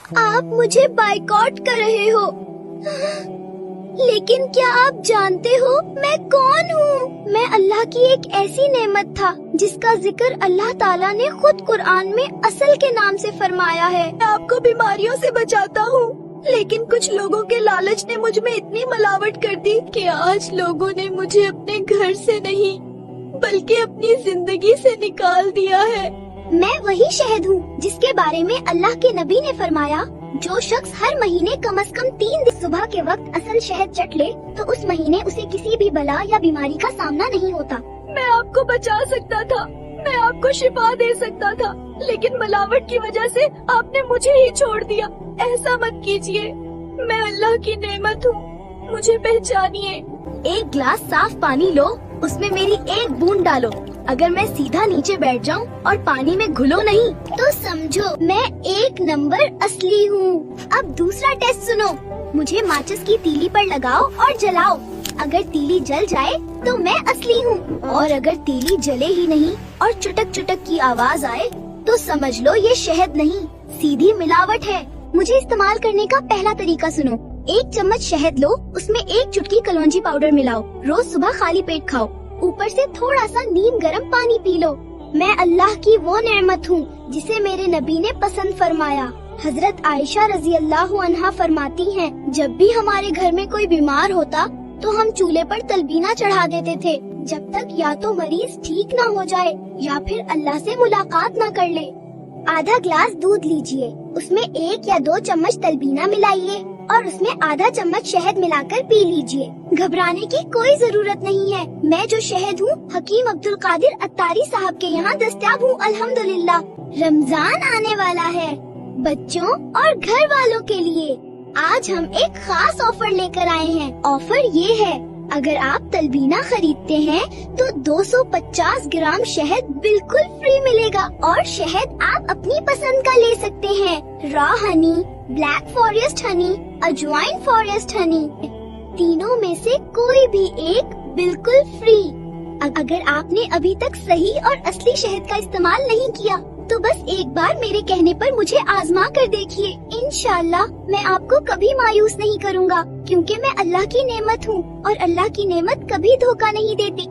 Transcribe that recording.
आप मुझे बाइकआउट कर रहे हो, लेकिन क्या आप जानते हो मैं कौन हूँ? मैं अल्लाह की एक ऐसी नेमत था जिसका जिक्र अल्लाह ताला ने खुद कुरान में असल के नाम से फरमाया है। मैं आपको बीमारियों से बचाता हूँ, लेकिन कुछ लोगों के लालच ने मुझ में इतनी मिलावट कर दी कि आज लोगों ने मुझे अपने घर से नहीं बल्कि अपनी जिंदगी से निकाल दिया है। मैं वही शहद हूँ जिसके बारे में अल्लाह के नबी ने फरमाया, जो शख्स हर महीने कम से कम 3 दिन सुबह के वक्त असल शहद चट ले तो उस महीने उसे किसी भी बला या बीमारी का सामना नहीं होता। मैं आपको बचा सकता था, मैं आपको शिफा दे सकता था, लेकिन मिलावट की वजह से आपने मुझे ही छोड़ दिया। ऐसा मत कीजिए, मैं अल्लाह की नेमत हूँ, मुझे पहचानिए। एक गिलास साफ पानी लो, उसमें मेरी एक बूंद डालो। अगर मैं सीधा नीचे बैठ जाऊं और पानी में घुलो नहीं तो समझो मैं 1 नंबर असली हूँ। अब दूसरा टेस्ट सुनो, मुझे माचिस की तीली पर लगाओ और जलाओ। अगर तीली जल जाए तो मैं असली हूँ, और अगर तीली जले ही नहीं और चुटक चुटक की आवाज आए तो समझ लो ये शहद नहीं, सीधी मिलावट है। मुझे इस्तेमाल करने का पहला तरीका सुनो। 1 चम्मच शहद लो, उसमें 1 चुटकी कलौंजी पाउडर मिलाओ। रोज सुबह खाली पेट खाओ, ऊपर से थोड़ा सा नीम गर्म पानी पी लो। मैं अल्लाह की वो नेमत हूँ जिसे मेरे नबी ने पसंद फरमाया। हजरत आयशा रजी अल्लाह अन्हा फरमाती हैं, जब भी हमारे घर में कोई बीमार होता तो हम चूल्हे पर तलबीना चढ़ा देते थे, जब तक या तो मरीज ठीक ना हो जाए या फिर अल्लाह से मुलाकात ना कर ले। आधा ग्लास दूध लीजिए, उसमें 1 या 2 चम्मच तलबीना मिलाइए और उसमें आधा चम्मच शहद मिलाकर पी लीजिए। घबराने की कोई जरूरत नहीं है। मैं जो शहद हूँ हकीम अब्दुल कादिर अत्तारी साहब के यहाँ दस्तयाब हूँ। अल्हम्दुलिल्लाह। रमजान आने वाला है, बच्चों और घर वालों के लिए आज हम एक खास ऑफर लेकर आए हैं। ऑफर ये है, अगर आप तलबीना खरीदते हैं तो 250 ग्राम शहद बिल्कुल फ्री मिलेगा, और शहद आप अपनी पसंद का ले सकते हैं। Raw Honey, black forest Honey, अजवाइन फॉरेस्ट हनी, तीनों में से कोई भी एक बिल्कुल फ्री। अगर आपने अभी तक सही और असली शहद का इस्तेमाल नहीं किया तो बस एक बार मेरे कहने पर मुझे आजमा कर देखिए। इंशाअल्लाह मैं आपको कभी मायूस नहीं करूँगा, क्योंकि मैं अल्लाह की नेमत हूँ और अल्लाह की नेमत कभी धोखा नहीं देती।